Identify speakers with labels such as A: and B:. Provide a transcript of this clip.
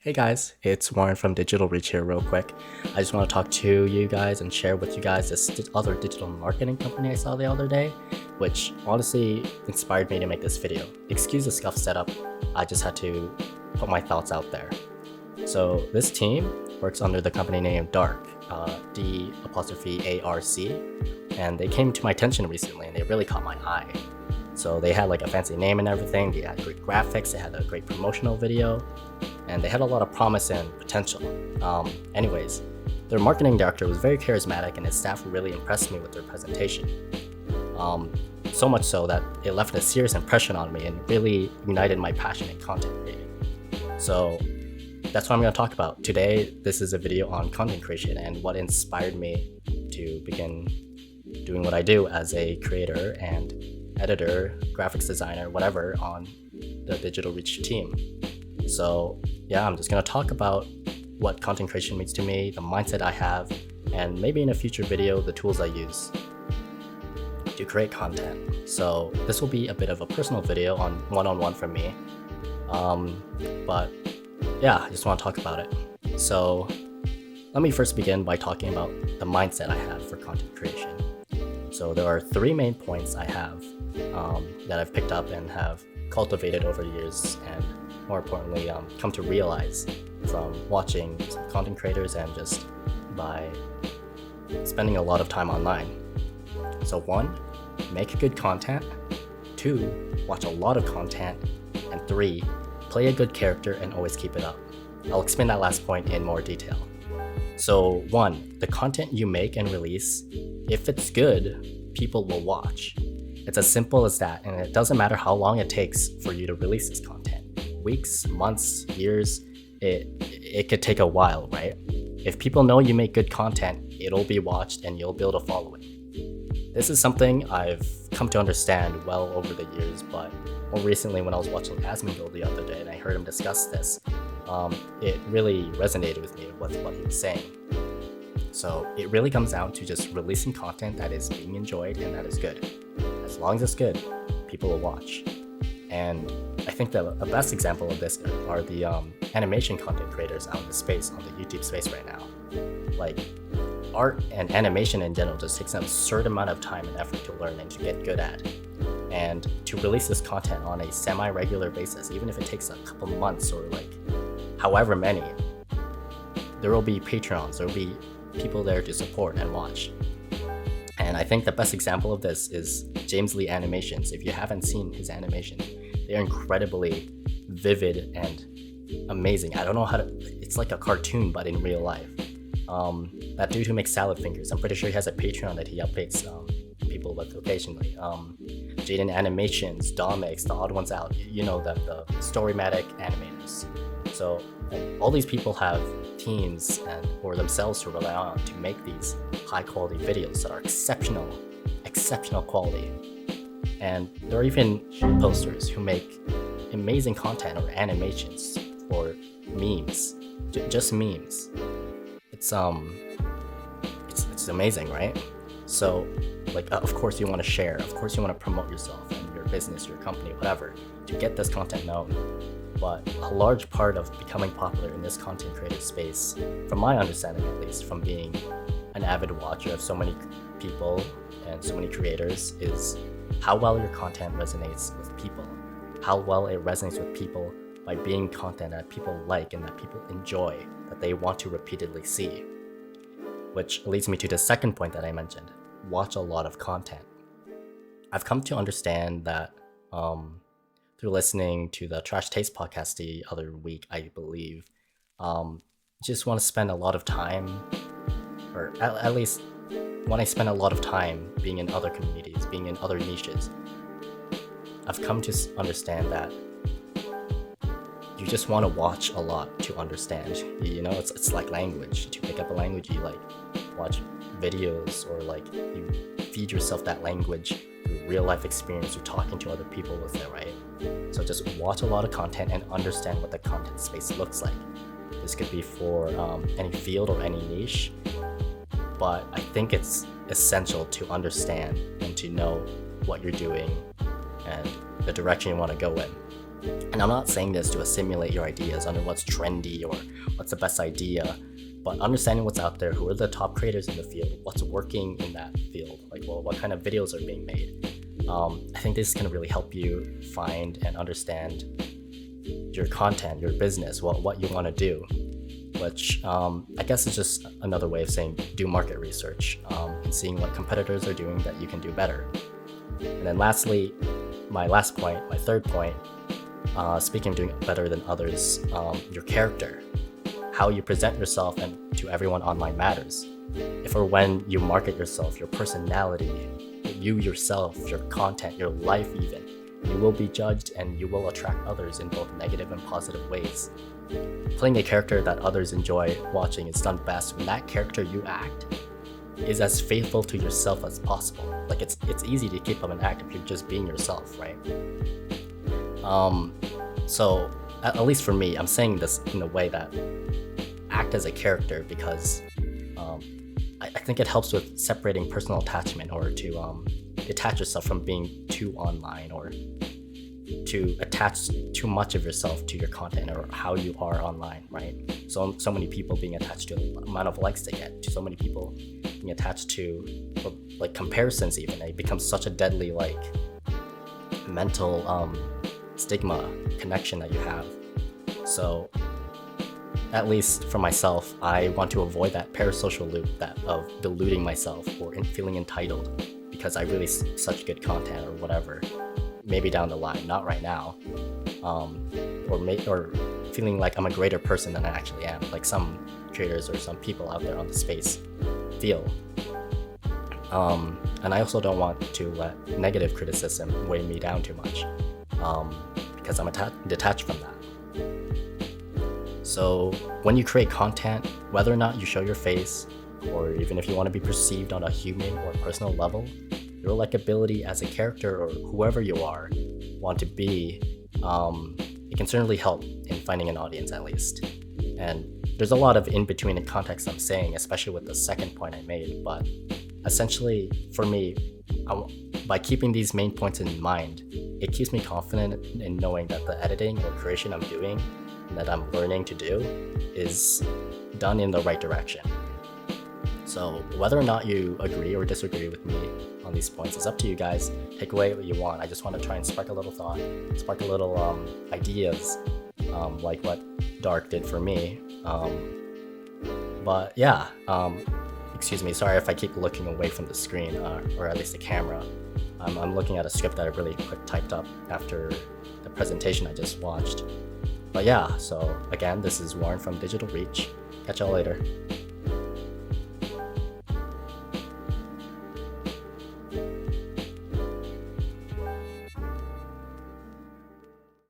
A: Hey guys, it's Warren from Digital Reach here real quick. I just want to talk to you guys and share with you guys this other digital marketing company I saw the other day, which honestly inspired me to make this video. Excuse the scuff setup, I just had to put my thoughts out there. So this team works under the company name Dark, D''ARC, and they came to my attention recently and they really caught my eye. So they had like a fancy name and everything, they had great graphics, they had a great promotional video, and they had a lot of promise and potential. Anyways, their marketing director was very charismatic and his staff really impressed me with their presentation. So much so that it left a serious impression on me and really ignited my passion in content creating. So that's what I'm going to talk about. Today, this is a video on content creation and what inspired me to begin doing what I do as a creator and editor, graphics designer, whatever, on the Digital Reach team. So yeah, I'm just going to talk about what content creation means to me, the mindset I have, and maybe in a future video, the tools I use to create content. So this will be a bit of a personal video on one-on-one from me. But yeah, I just want to talk about it. So let me first begin by talking about the mindset I have for content creation. So there are three main points I have that I've picked up and have cultivated over the years, and more importantly, come to realize from watching some content creators and just by spending a lot of time online. So 1, make good content. 2, watch a lot of content. And 3, play a good character and always keep it up. I'll explain that last point in more detail. So 1, the content you make and release, if it's good, people will watch. It's as simple as that, and it doesn't matter how long it takes for you to release this content. Weeks, months, years, it could take a while, right? If people know you make good content, it'll be watched and you'll build a following. This is something I've come to understand well over the years, but more recently when I was watching Asmongold the other day and I heard him discuss this, it really resonated with me with what he was saying. So it really comes down to just releasing content that is being enjoyed and that is good. As long as it's good, people will watch. And I think that the best example of this are the animation content creators out in the space, on the YouTube space right now. Like, art and animation in general just takes an absurd amount of time and effort to learn and to get good at. And to release this content on a semi-regular basis, even if it takes a couple months or like however many, there will be Patreons, there will be people there to support and watch. And I think the best example of this is James Lee animations. If you haven't seen his animations, they're incredibly vivid and amazing. I don't know how to, it's like a cartoon, but in real life. That dude who makes salad fingers, I'm pretty sure he has a Patreon that he updates people with occasionally. Jaden Animations, Domix, The Odd Ones Out, you know them, the Storymatic animators. So all these people have teams and or themselves to rely on to make these high quality videos that are exceptional quality. And there are even posters who make amazing content or animations or memes, just memes. It's amazing, right? So like of course you want to share, of course you want to promote yourself and your business, your company, whatever, to get this content known. But a large part of becoming popular in this content creator space, from my understanding at least, from being an avid watcher of so many people and so many creators, is how well your content resonates with people. How well it resonates with people by being content that people like and that people enjoy, that they want to repeatedly see. Which leads me to the second point that I mentioned, watch a lot of content. I've come to understand that through listening to the Trash Taste podcast the other week, I believe, just want to spend a lot of time, or at least when I spend a lot of time being in other communities, being in other niches, I've come to understand that you just want to watch a lot to understand. You know, it's like language. To pick up a language, you like watch videos or like you feed yourself that language through real life experience, through talking to other people with it, right? So just watch a lot of content and understand what the content space looks like. This could be for any field or any niche, but I think it's essential to understand and to know what you're doing and the direction you want to go in. And I'm not saying this to assimilate your ideas under what's trendy or what's the best idea, but understanding what's out there, who are the top creators in the field, what's working in that field, like, well, what kind of videos are being made. I think this is going to really help you find and understand your content, your business, what you want to do, which I guess is just another way of saying do market research, and seeing what competitors are doing that you can do better. And then lastly, my third point, speaking of doing better than others, your character, how you present yourself and to everyone online matters. If or when you market yourself, your personality, you yourself, your content, your life even, you will be judged and you will attract others in both negative and positive ways. Playing a character that others enjoy watching is done best when that character you act is as faithful to yourself as possible. Like, it's easy to keep up an act if you're just being yourself, right? So at least for me, I'm saying this in a way that act as a character because I think it helps with separating personal attachment, or to detach yourself from being too online, or to attach too much of yourself to your content or how you are online, right? So many people being attached to the amount of likes they get, to so many people being attached to like comparisons even. It becomes such a deadly like mental stigma connection that you have. So at least for myself, I want to avoid that parasocial loop of deluding myself or feeling entitled because I release such good content or whatever. Maybe down the line, not right now, or feeling like I'm a greater person than I actually am, like some creators or some people out there on the space feel. And I also don't want to let negative criticism weigh me down too much, because I'm detached from that. So when you create content, whether or not you show your face, or even if you want to be perceived on a human or personal level, your likability as a character or whoever you want to be, it can certainly help in finding an audience at least. And there's a lot of in-between context I'm saying, especially with the second point I made, but essentially for me, by keeping these main points in mind, it keeps me confident in knowing that the editing or creation I'm doing and that I'm learning to do is done in the right direction. So whether or not you agree or disagree with me on these points is up to you guys. Take away what you want. I just want to try and spark a little thought, spark a little ideas, like what Dark did for me. But yeah, excuse me, sorry if I keep looking away from the screen, or at least the camera. I'm looking at a script that I really quick typed up after the presentation I just watched. But yeah, so again, this is Warren from Digital Reach. Catch y'all later.